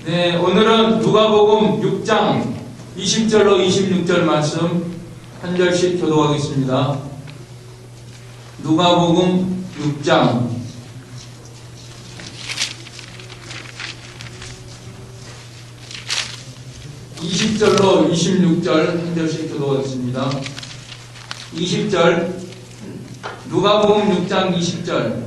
네, 오늘은 누가복음 6장 20절로 26절 말씀 한 절씩 교독하겠습니다. 누가복음 6장 20절로 26절 한 절씩 교독하겠습니다. 20절 누가복음 6장 20절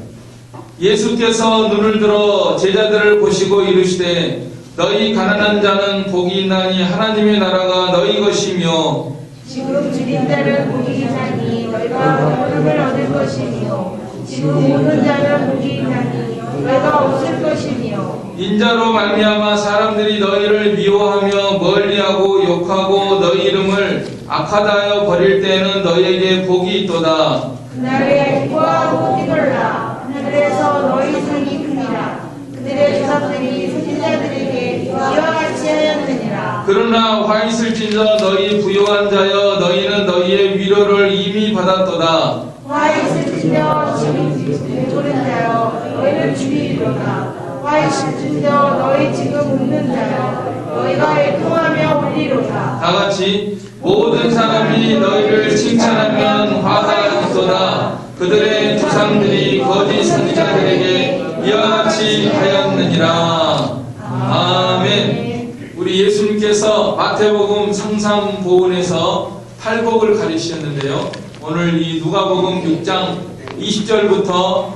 예수께서 눈을 들어 제자들을 보시고 이르시되 너희 가난한 자는 복이 있나니 하나님의 나라가 너희 것이며 지금 줄인 자는 복이 있나니 너희가 복을 얻을 것이며 지금 오는 자는 복이 있나니 너희가 없을 것이며 인자로 말미암아 사람들이 너희를 미워하며 멀리하고 욕하고 너희 이름을 악하다하여 버릴 때에는 너희에게 복이 있도다. 그날에 기뻐하고 뛰놀라 하늘에서 너희 상이 크니라. 그들의 조상들이 선지자들에게 이와 같이 하였느니라. 그러나 화 있을진저 너희 부요한 자여 너희는 너희의 위로를 이미 받았도다. 화 있을진저 지금 배부른 자여 너희를 죽이리로다. 화 있을진저 너희 지금 웃는 자여 너희가 애통하며 울리로다. 다같이 모든 사람이 너희를 칭찬하면 화가 있도다. 그들의 조상들이 거짓 선지자들에게 이와 같이 하였느니라. 아멘. 우리 예수님께서 마태복음 상상보훈에서 팔복을 가르치셨는데요. 오늘 이 누가복음 6장 20절부터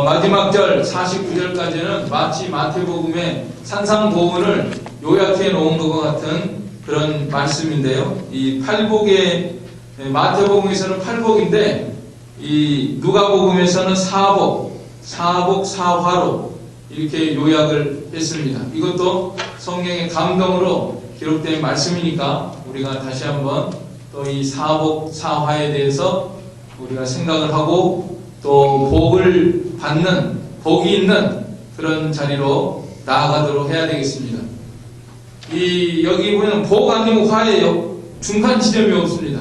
마지막 절 49절까지는 마치 마태복음의 산상보훈을 요약해 놓은 것과 같은 그런 말씀인데요. 이 팔복의 마태복음에서는 팔복인데 이 누가복음에서는 사복사화로 이렇게 요약을 했습니다. 이것도 성경의 감동으로 기록된 말씀이니까 우리가 다시 한번 또 이 사복사화에 대해서 우리가 생각을 하고 또 복을 받는 복이 있는 그런 자리로 나아가도록 해야 되겠습니다. 여기 보면 복 아니고 화예요. 중간 지점이 없습니다.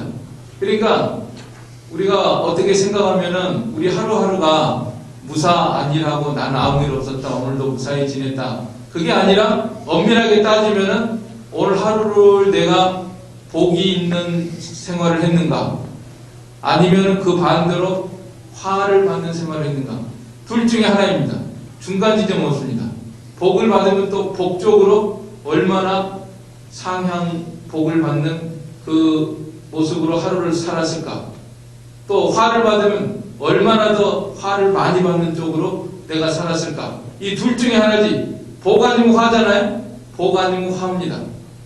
그러니까 우리가 어떻게 생각하면은 우리 하루하루가 무사안일하고 나는 아무 일 없었다, 오늘도 무사히 지냈다, 그게 아니라 엄밀하게 따지면은 오늘 하루를 내가 복이 있는 생활을 했는가, 아니면 그 반대로 화를 받는 생활을 했는가, 둘 중에 하나입니다. 중간 지점 없습니다. 복을 받으면 또 복적으로 얼마나 상향 복을 받는 그 모습으로 하루를 살았을까, 또 화를 받으면 얼마나 더 화를 많이 받는 쪽으로 내가 살았을까. 이 둘 중에 하나지. 복 아니면 화잖아요. 복 아니면 화입니다.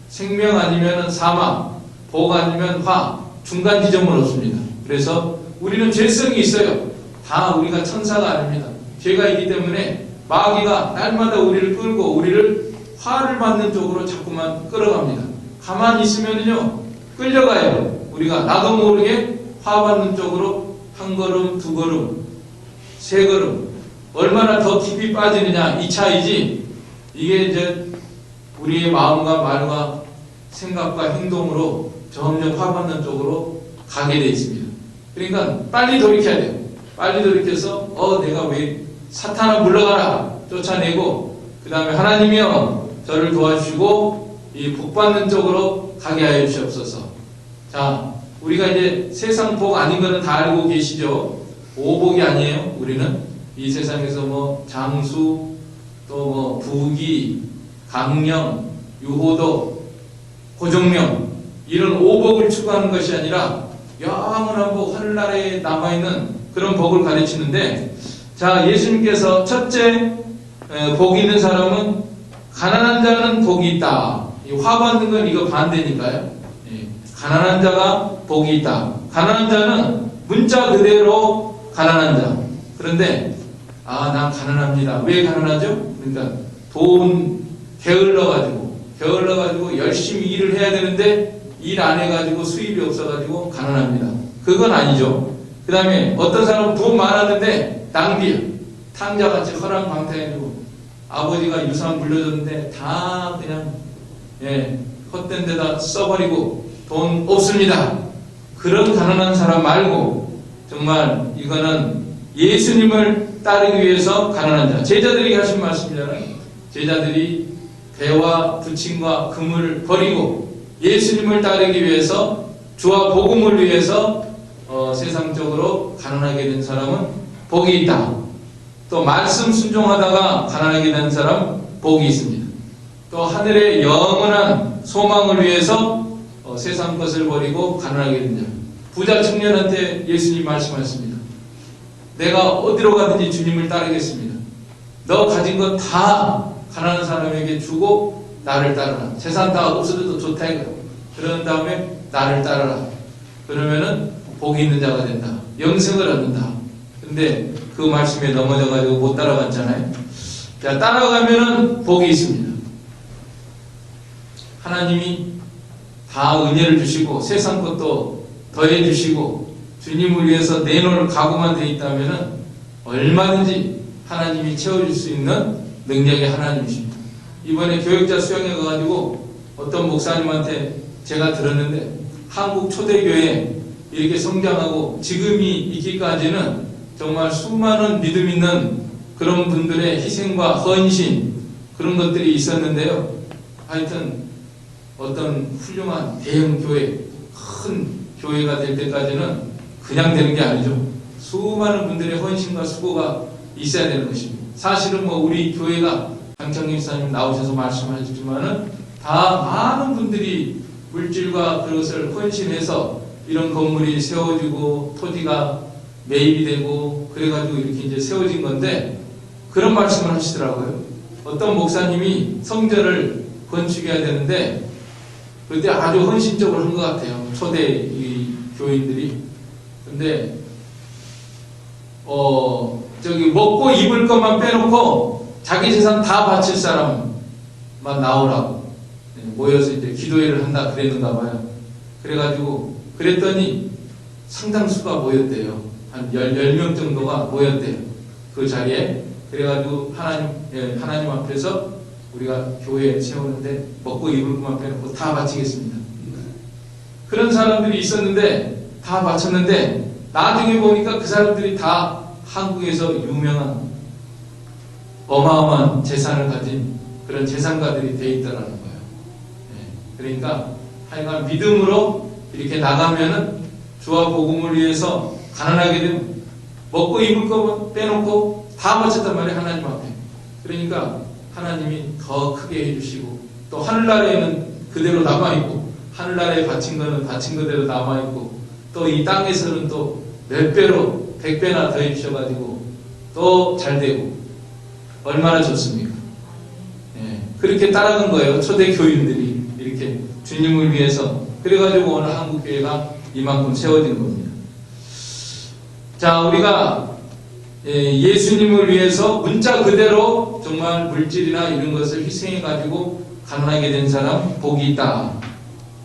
생명 아니면 사망, 복 아니면 화, 중간 지점은 없습니다. 그래서 우리는 죄성이 있어요. 다 우리가 천사가 아닙니다. 죄가 있기 때문에 마귀가 날마다 우리를 끌고 우리를 화를 받는 쪽으로 자꾸만 끌어갑니다. 가만히 있으면요 끌려가요. 우리가 나도 모르게 화 받는 쪽으로 한 걸음, 두 걸음, 세 걸음 얼마나 더 깊이 빠지느냐, 이 차이지. 이게 이제 우리의 마음과 말과 생각과 행동으로 점점 화 받는 쪽으로 가게 되어 있습니다. 그러니까 빨리 돌이켜야 돼요. 빨리 돌이켜서 내가 왜 사탄아 물러가라 쫓아내고, 그 다음에 하나님이여 저를 도와주시고 이 복 받는 쪽으로 가게 하여 주시옵소서. 자, 우리가 이제 세상 복 아닌 거는 다 알고 계시죠? 오복이 아니에요. 우리는 이 세상에서 뭐 장수, 또 뭐 부귀, 강령, 유호도, 고정명, 이런 오복을 추구하는 것이 아니라 영원한 복, 하늘나라에 남아있는 그런 복을 가르치는데, 자, 예수님께서 첫째 복이 있는 사람은 가난한 자는 복이 있다. 화 받는 건 이거 반대니까요. 가난한 자가 복이 있다. 가난한 자는 문자 그대로 가난한 자. 그런데 난 가난합니다. 왜 가난하죠? 그러니까 돈 게을러가지고 열심히 일을 해야 되는데 일 안 해가지고 수입이 없어가지고 가난합니다. 그건 아니죠. 그 다음에 어떤 사람은 돈 많았는데 낭비야. 탕자같이 허랑방탕해가지고 아버지가 유산 물려줬는데 다 그냥 헛된 데다 써버리고 돈 없습니다. 그런 가난한 사람 말고 정말 이거는 예수님을 따르기 위해서 가난한 자. 제자들이 하신 말씀이잖아요. 제자들이 배와 부침과 금을 버리고 예수님을 따르기 위해서 주와 복음을 위해서 세상적으로 가난하게 된 사람은 복이 있다. 또 말씀 순종하다가 가난하게 된 사람 복이 있습니다. 또 하늘의 영원한 소망을 위해서 세상 것을 버리고 가난하게 된 자. 부자 청년한테 예수님 말씀하셨습니다. 내가 어디로 가든지 주님을 따르겠습니다. 너 가진 것 다 가난한 사람에게 주고 나를 따르라. 재산 다 없어도 좋다 이거. 그런 다음에 나를 따르라. 그러면은 복이 있는 자가 된다. 영생을 얻는다. 근데 그 말씀에 넘어져가지고 못 따라갔잖아요. 자, 따라가면은 복이 있습니다. 하나님이 다 은혜를 주시고 세상 것도 더해 주시고 주님을 위해서 내놓을 각오만 돼 있다면은 얼마든지 하나님이 채워줄 수 있는 능력의 하나님이십니다. 이번에 교역자 수양회 가가지고 어떤 목사님한테 제가 들었는데 한국 초대교회 이렇게 성장하고 지금이 있기까지는 정말 수많은 믿음 있는 그런 분들의 희생과 헌신 그런 것들이 있었는데요. 하여튼 어떤 훌륭한 대형 교회, 큰 교회가 될 때까지는 그냥 되는 게 아니죠. 수많은 분들의 헌신과 수고가 있어야 되는 것입니다. 사실은 우리 교회가 강창기 목사님 나오셔서 말씀하셨지만은 다 많은 분들이 물질과 그것을 헌신해서 이런 건물이 세워지고 토지가 매입이 되고 그래가지고 이렇게 이제 세워진 건데 그런 말씀을 하시더라고요. 어떤 목사님이 성전을 건축해야 되는데 그때 아주 헌신적으로 한 것 같아요. 초대 이 교인들이. 근데 저기 먹고 입을 것만 빼놓고 자기 재산 다 바칠 사람만 나오라고 모여서 이제 기도회를 한다 그랬는가 봐요. 그래가지고 그랬더니 상당수가 모였대요. 한 10명 정도가 모였대요. 그 자리에. 그래가지고 하나님 앞에서 우리가 교회 세우는데 먹고 입을 것만 빼놓고 다 바치겠습니다. 그런 사람들이 있었는데 다 바쳤는데 나중에 보니까 그 사람들이 다 한국에서 유명한 어마어마한 재산을 가진 그런 재산가들이 돼 있다라는 거예요. 그러니까 하여간 믿음으로 이렇게 나가면은 주와 복음을 위해서 가난하게 되면 먹고 입을 거 빼놓고 다 바쳤단 말이에요. 하나님 앞에. 그러니까 하나님이 더 크게 해주시고 또 하늘나라에는 그대로 남아있고 하늘나라에 바친 거는 바친 그대로 남아있고 또 이 땅에서는 또 몇 배로 100배나 더 해주셔가지고 또 잘되고 얼마나 좋습니까? 그렇게 따라간 거예요. 초대 교인들이 이렇게 주님을 위해서. 그래가지고 오늘 한국교회가 이만큼 세워진 겁니다. 자, 우리가 예수님을 위해서 문자 그대로 정말 물질이나 이런 것을 희생해가지고 가난하게 된 사람 복이 있다.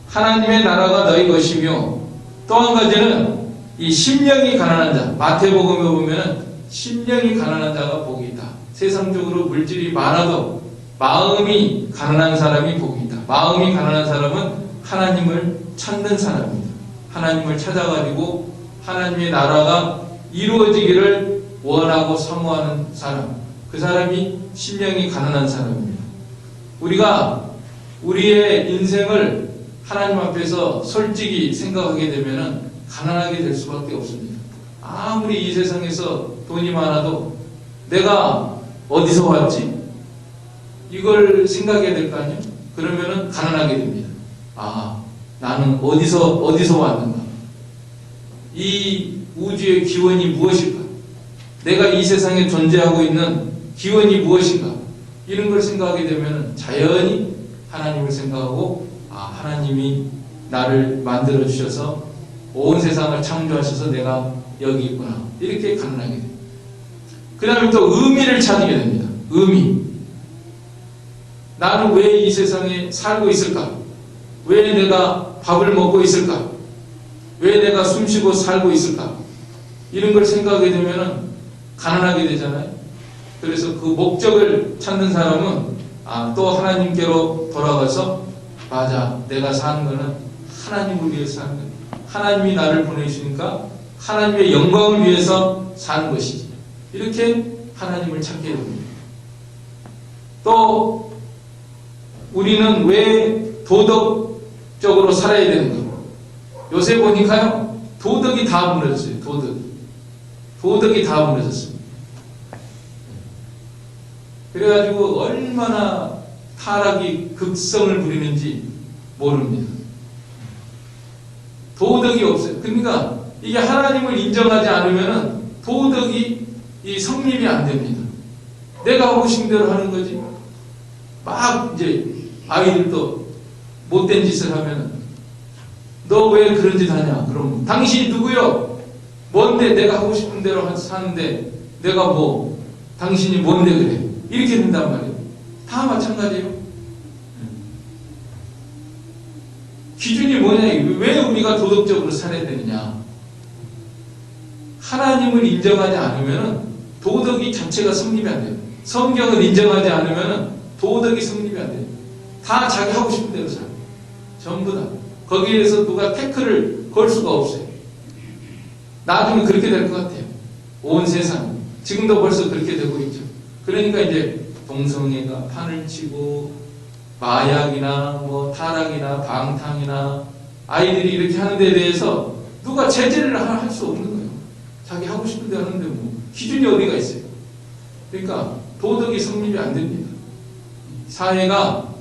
하나님의 나라가 너희 것이며 또 한 가지는 이 심령이 가난한 자. 마태복음에 보면은 심령이 가난한 자가 복이 있다. 세상적으로 물질이 많아도 마음이 가난한 사람이 복이 있다. 마음이 가난한 사람은 하나님을 찾는 사람입니다. 하나님을 찾아가지고 하나님의 나라가 이루어지기를 원하고 사모하는 사람. 그 사람이 심령이 가난한 사람입니다. 우리가 우리의 인생을 하나님 앞에서 솔직히 생각하게 되면은 가난하게 될 수밖에 없습니다. 아무리 이 세상에서 돈이 많아도 내가 어디서 왔지? 이걸 생각해야 될 거 아니에요? 그러면은 가난하게 됩니다. 아, 나는 어디서 왔는가? 이 우주의 기원이 무엇일까? 내가 이 세상에 존재하고 있는 기원이 무엇인가? 이런 걸 생각하게 되면은 자연히 하나님을 생각하고 하나님이 나를 만들어 주셔서 온 세상을 창조하셔서 내가 여기 있구나. 이렇게 가능하게 됩니다. 그 다음에 또 의미를 찾게 됩니다. 의미. 나는 왜 이 세상에 살고 있을까? 왜 내가 밥을 먹고 있을까? 왜 내가 숨쉬고 살고 있을까? 이런 걸 생각하게 되면 가난하게 되잖아요. 그래서 그 목적을 찾는 사람은 또 하나님께로 돌아가서 맞아, 내가 사는 거는 하나님을 위해서 사는 거야. 하나님이 나를 보내주시니까 하나님의 영광을 위해서 사는 것이지. 이렇게 하나님을 찾게 됩니다. 또 우리는 왜 도덕적으로 살아야 되는가? 요새 보니까요, 도덕이 다 무너졌어요. 도덕이 다 무너졌습니다. 그래가지고 얼마나 타락이 극성을 부리는지 모릅니다. 도덕이 없어요. 그러니까 이게 하나님을 인정하지 않으면 도덕이 이 성립이 안 됩니다. 내가 하고 싶은 대로 하는 거지. 막 이제 아이들도 못된 짓을 하면 너 왜 그런 짓 하냐? 그럼 당신이 누구요? 뭔데 내가 하고 싶은 대로 사는데 내가 뭐 당신이 뭔데 그래? 이렇게 된단 말이에요. 다 마찬가지예요. 기준이 뭐냐? 왜 우리가 도덕적으로 살아야 되느냐? 하나님을 인정하지 않으면 도덕이 자체가 성립이 안 돼요. 성경을 인정하지 않으면 도덕이 성립이 안 돼요. 다 자기 하고 싶은 대로 살아요. 전부 다. 거기에서 누가 태클을 걸 수가 없어요. 나중에 그렇게 될 것 같아요. 온 세상. 지금도 벌써 그렇게 되고 있죠. 그러니까 이제 동성애가 판을 치고 마약이나 뭐 타락이나 방탕이나 아이들이 이렇게 하는 데에 대해서 누가 제재를 할 수 없는 거예요. 자기 하고 싶은 대로 하는데 뭐 기준이 어디가 있어요. 그러니까 도덕이 성립이 안 됩니다. 사회가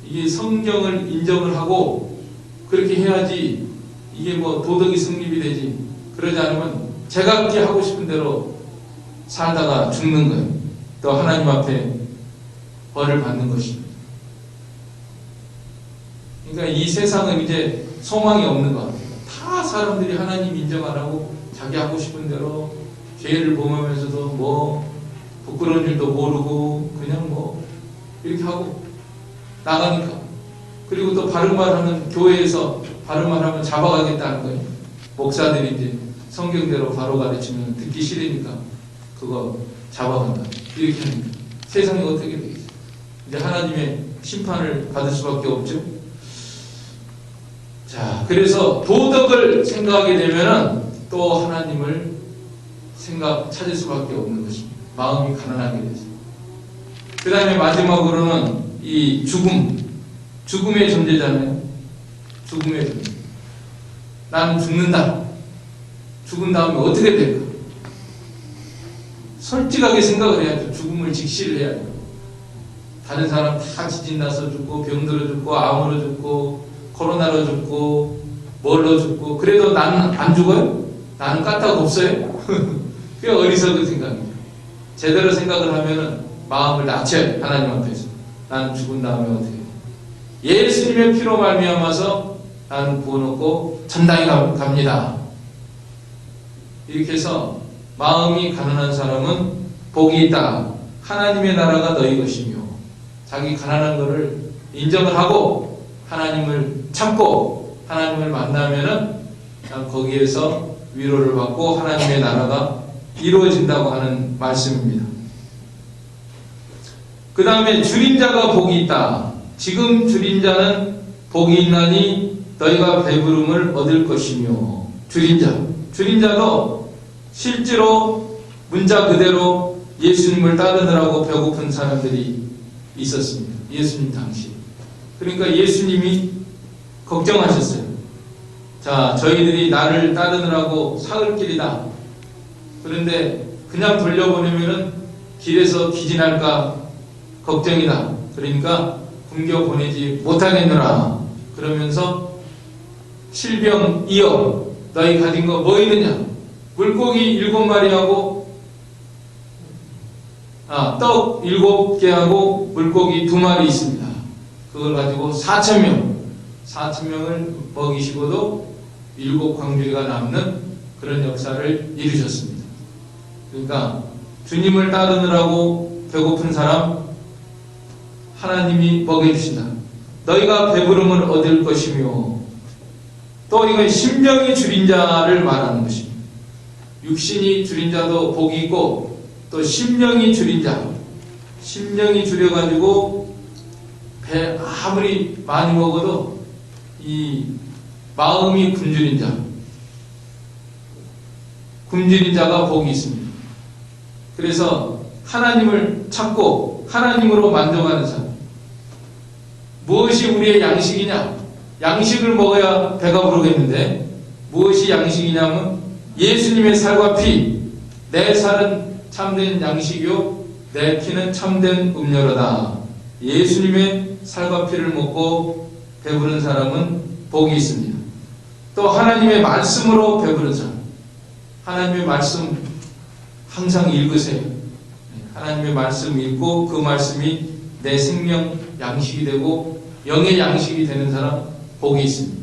이게 성경을 인정을 하고 그렇게 해야지 이게 뭐 도덕이 성립이 되지. 그러지 않으면 제각기 하고 싶은 대로 살다가 죽는 거예요. 또 하나님 앞에 벌을 받는 것입니다. 그러니까 이 세상은 이제 소망이 없는 것 같아요. 다 사람들이 하나님 인정 안 하고 자기 하고 싶은 대로 죄를 범하면서도 뭐 부끄러운 줄도 모르고 그냥 뭐 이렇게 하고 나가니까. 그리고 또 바른 말 하면 교회에서 바른 말 하면 잡아가겠다는 거예요. 목사들이 이제 성경대로 바로 가르치면 듣기 싫으니까 그거 잡아간다. 이렇게 합니다. 세상이 어떻게 되겠어요? 이제 하나님의 심판을 받을 수밖에 없죠. 자, 그래서 도덕을 생각하게 되면은 또 하나님을 찾을 수밖에 없는 것입니다. 마음이 가난하게 되죠. 그 다음에 마지막으로는 이 죽음의 존재잖아요. 죽음의 존재. 나는 죽는다. 죽은 다음에 어떻게 될까? 솔직하게 생각을 해야죠. 죽음을 직시를 해야 돼요. 다른 사람 다 지진 나서 죽고 병들어 죽고 암으로 죽고 코로나로 죽고 뭘로 죽고 그래도 나는 안 죽어요? 나는 까딱 없어요? 그게 어리석은 생각이죠. 제대로 생각을 하면은 마음을 낮춰야 돼. 하나님 앞에서. 나는 죽은 다음에 어떻게 돼? 예수님의 피로 말미암아서 나는 구원 얻고 천당에 갑니다. 이렇게 해서 마음이 가난한 사람은 복이 있다. 하나님의 나라가 너희 것이며 자기 가난한 것을 인정을 하고 하나님을 참고 하나님을 만나면은 거기에서 위로를 받고 하나님의 나라가 이루어진다고 하는 말씀입니다. 그 다음에 줄인 자가 복이 있다. 지금 줄인 자는 복이 있나니 너희가 배부름을 얻을 것이며. 줄인 자도 실제로 문자 그대로 예수님을 따르느라고 배고픈 사람들이 있었습니다. 예수님 당시. 그러니까 예수님이 걱정하셨어요. 자, 저희들이 나를 따르느라고 사흘 길이다. 그런데 그냥 돌려보내면은 길에서 기진할까 걱정이다. 그러니까 굶겨 보내지 못하겠노라. 그러면서 실병 2억 너희 가진 거 뭐 있느냐? 물고기 7마리하고 떡 7개하고 물고기 2마리 있습니다. 그걸 가지고 4,000명을 먹이시고도 7광주리가 남는 그런 역사를 이루셨습니다. 그러니까 주님을 따르느라고 배고픈 사람 하나님이 먹여주신다. 너희가 배부름을 얻을 것이며 또 이건 심령이 줄인 자를 말하는 것입니다. 육신이 줄인 자도 복이 있고 또 심령이 줄인 자, 심령이 줄여가지고 배 아무리 많이 먹어도 이 마음이 굶주린 자가 복이 있습니다. 그래서 하나님을 찾고 하나님으로 만족하는 사람, 무엇이 우리의 양식이냐? 양식을 먹어야 배가 부르겠는데 무엇이 양식이냐면 예수님의 살과 피. 내 살은 참된 양식이요 내 피는 참된 음료로다. 예수님의 살과 피를 먹고 배부른 사람은 복이 있습니다. 또 하나님의 말씀으로 배부른 사람. 하나님의 말씀 항상 읽으세요. 하나님의 말씀 읽고 그 말씀이 내 생명 양식이 되고 영의 양식이 되는 사람 복이 있습니다.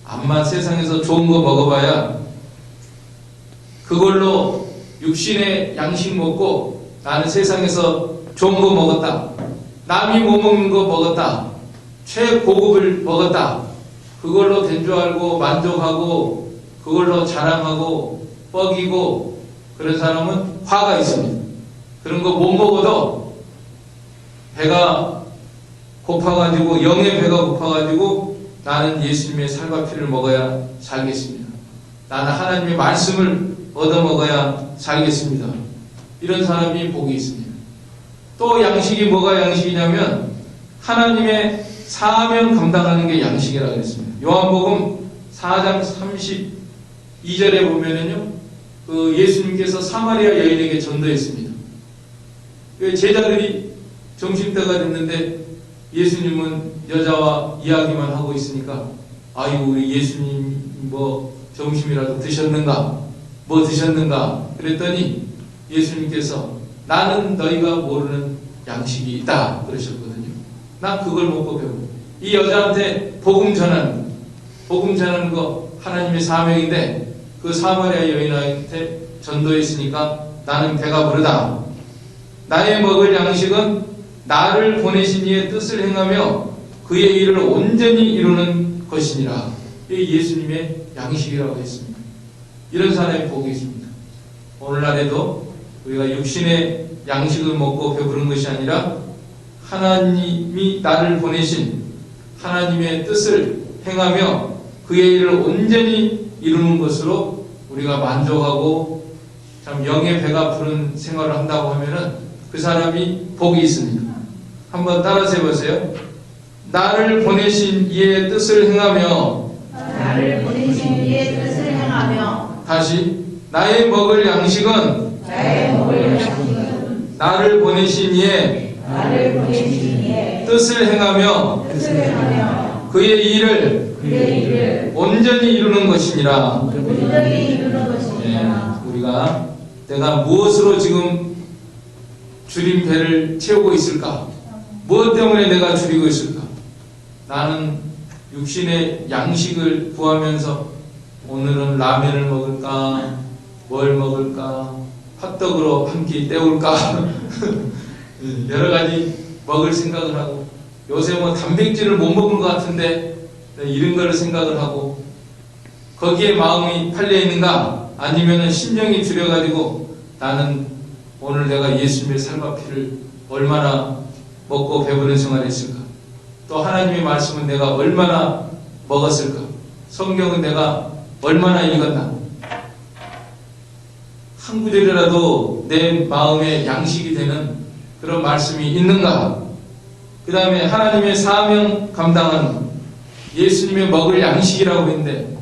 암만 세상에서 좋은 거 먹어봐야 그걸로 육신의 양식 먹고 나는 세상에서 좋은 거 먹었다. 남이 못 먹는 거 먹었다. 최고급을 먹었다. 그걸로 된 줄 알고 만족하고 그걸로 자랑하고 뻐기고 그런 사람은 화가 있습니다. 그런 거 못 먹어도 배가 고파가지고 영의 배가 고파가지고 나는 예수님의 살과 피를 먹어야 살겠습니다. 나는 하나님의 말씀을 얻어먹어야 살겠습니다. 이런 사람이 복이 있습니다. 또 양식이 뭐가 양식이냐면 하나님의 사명 감당하는 게 양식이라고 했습니다. 요한복음 4장 32절에 보면은요, 그 예수님께서 사마리아 여인에게 전도했습니다. 제자들이 점심때가 됐는데 예수님은 여자와 이야기만 하고 있으니까 아이고 우리 예수님 뭐 점심이라도 드셨는가? 뭐 드셨는가? 그랬더니 예수님께서 나는 너희가 모르는 양식이 있다 그러셨거든요. 난 그걸 먹고 배우고 이 여자한테 복음 전하는 거 하나님의 사명인데 그 사마리아 여인한테 전도했으니까 나는 배가 부르다. 나의 먹을 양식은 나를 보내신 이의 뜻을 행하며 그의 일을 온전히 이루는 것이니라. 이게 예수님의 양식이라고 했습니다. 이런 사람이 복이 있습니다. 오늘날에도 우리가 육신의 양식을 먹고 배부른 것이 아니라 하나님이 나를 보내신 하나님의 뜻을 행하며 그의 일을 온전히 이루는 것으로 우리가 만족하고 참 영의 배가 부른 생활을 한다고 하면은 그 사람이 복이 있습니다. 한번 따라서 해보세요. 나를 보내신 이의 뜻을 행하며 다시 나의 먹을 양식은 나를 보내신 이의 뜻을 행하며 그의 일을 온전히 이루는 것이니라. 우리가 내가 무엇으로 지금 줄인 배를 채우고 있을까? 무엇 때문에 내가 줄이고 있을까? 나는 육신의 양식을 구하면서 오늘은 라면을 먹을까? 뭘 먹을까? 핫도그로 한 끼 때울까? 여러 가지 먹을 생각을 하고 요새 뭐 단백질을 못 먹은 것 같은데 이런 거를 생각을 하고 거기에 마음이 팔려 있는가? 아니면은 신령이 줄여가지고 나는 오늘 내가 예수님의 살과 피를 얼마나 먹고 배부른 생활을 했을까? 또 하나님의 말씀은 내가 얼마나 먹었을까? 성경은 내가 얼마나 읽었나? 한 구절이라도 내 마음에 양식이 되는 그런 말씀이 있는가? 그 다음에 하나님의 사명 감당하는 예수님의 먹을 양식이라고 했는데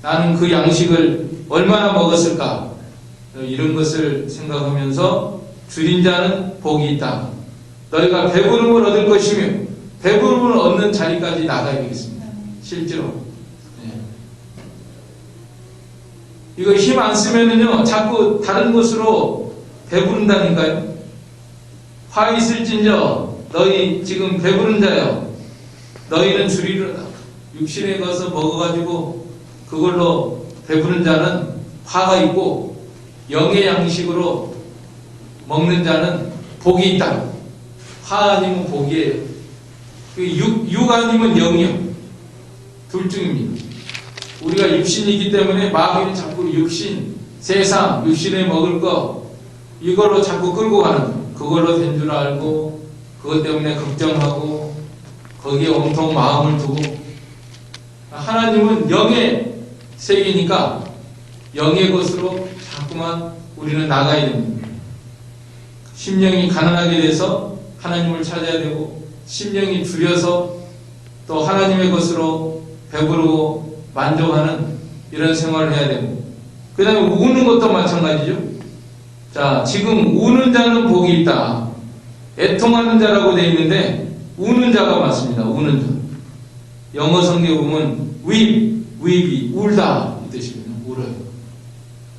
나는 그 양식을 얼마나 먹었을까? 이런 것을 생각하면서 줄인 자는 복이 있다. 너희가 배부름을 얻을 것이며 배부름을 얻는 자리까지 나가야 되겠습니다. 실제로. 이거 힘 안 쓰면은요, 자꾸 다른 것으로 배부른다니까요. 화 있을진저 너희 지금 배부른 자여 너희는 줄이려다. 육신에 가서 먹어가지고 그걸로 배부른 자는 화가 있고 영의 양식으로 먹는 자는 복이 있다. 화 아니면 복이에요. 육 아니면 영이요. 둘 중입니다. 우리가 육신이기 때문에 마귀는 자꾸 육신, 세상, 육신에 먹을 거 이걸로 자꾸 끌고 가는 거예요. 그걸로 된 줄 알고 그것 때문에 걱정하고 거기에 온통 마음을 두고 하나님은 영의 세계니까 영의 것으로 자꾸만 우리는 나가야 됩니다. 심령이 가난하게 돼서 하나님을 찾아야 되고 심령이 줄여서 또 하나님의 것으로 배부르고 만족하는 이런 생활을 해야 되고, 그 다음에 우는 것도 마찬가지죠. 자, 지금 우는 자는 복이 있다. 애통하는 자라고 되어 있는데 우는 자가 맞습니다. 우는 자. 영어 성경에 보면 weep이 울다 이 뜻입니다. 울어요.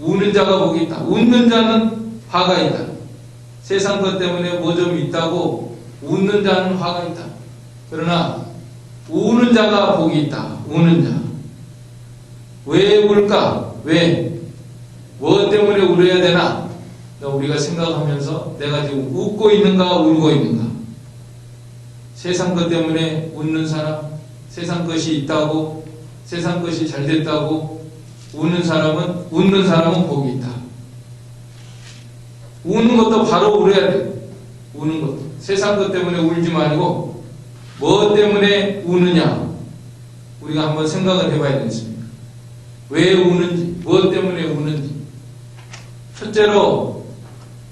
우는 자가 복이 있다. 웃는 자는 화가 있다. 세상 것 때문에 뭐 좀 있다고 웃는 자는 화가 있다. 그러나 우는 자가 복이 있다. 우는 자. 왜 울까? 왜? 뭐 때문에 울어야 되나? 우리가 생각하면서 내가 지금 웃고 있는가 울고 있는가? 세상 것 때문에 웃는 사람, 세상 것이 있다고, 세상 것이 잘 됐다고 웃는 사람은 복이 있다. 우는 것도 바로 울어야 돼. 우는 것도. 세상 것 때문에 울지 말고 뭐 때문에 우느냐? 우리가 한번 생각을 해봐야 되겠습니다. 왜 우는지, 무엇 때문에 우는지. 첫째로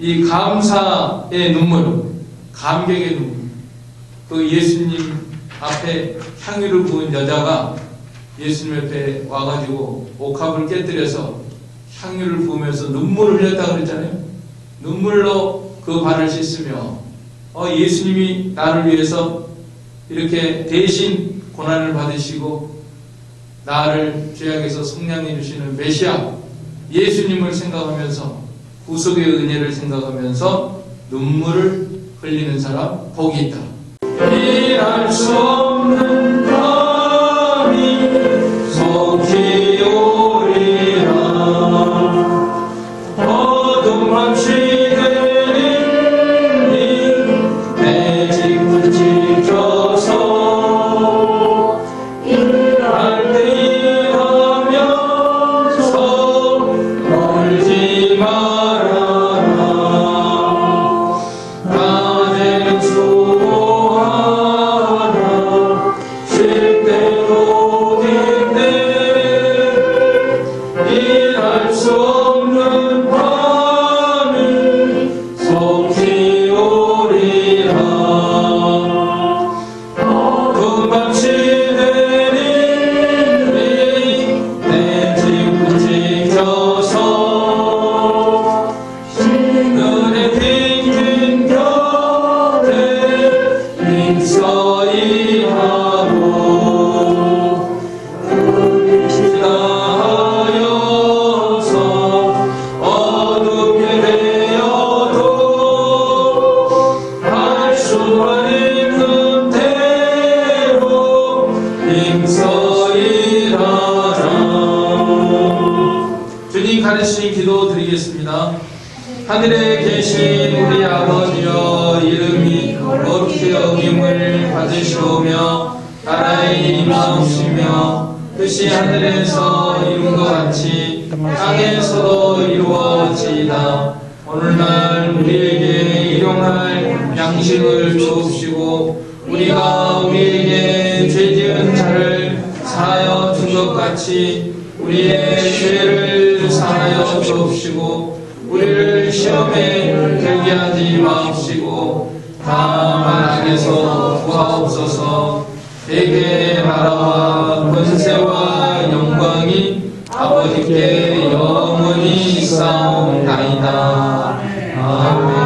이 감사의 눈물, 감격의 눈물. 그 예수님 앞에 향유를 부은 여자가 예수님 앞에 와가지고 옥합을 깨뜨려서 향유를 부으면서 눈물을 흘렸다고 그랬잖아요. 눈물로 그 발을 씻으며 예수님이 나를 위해서 이렇게 대신 고난을 받으시고 나를 죄악에서 속량해 주시는 메시아 예수님을 생각하면서 구속의 은혜를 생각하면서 눈물을 흘리는 사람 복이 있다. 이해할 수 없는 밤이 속히 오리라. 어둠 밤시 되리니 내 집을 지켜서 일할 때 일하면서 멀지 말아라. 낮에는 수고하라. 쉴 때도 힘내. 일할 수 없는 밤이 속히 오리라. 어두운 밤시 되리니 내 집을 지켜서 그대 빈긴 곁에 인서이 하고 지나하여서 어둡게 되어도 할 수만 있는 대로 인서이하라. 주님 가르치신 기도 드리겠습니다. 하늘에 계신 우리 아버지여, 이름이 거룩히 여김을 받으시오며 나라의 임하옵시며 뜻이 하늘에서 이룬 것 같이 땅에서도 이루어지이다. 오늘날 우리에게 일용할 양식을 주옵시고 우리가 우리에게 죄지은 자를 사하여 준 것 같이 우리의 죄를 사하여 주옵시고 우리를 시험에 들게 하지 마옵시고 다만 악에서 구하옵소서. 대개 나라와 권세와 영광이 아버지께 영원히 있사옵나이다. 아멘.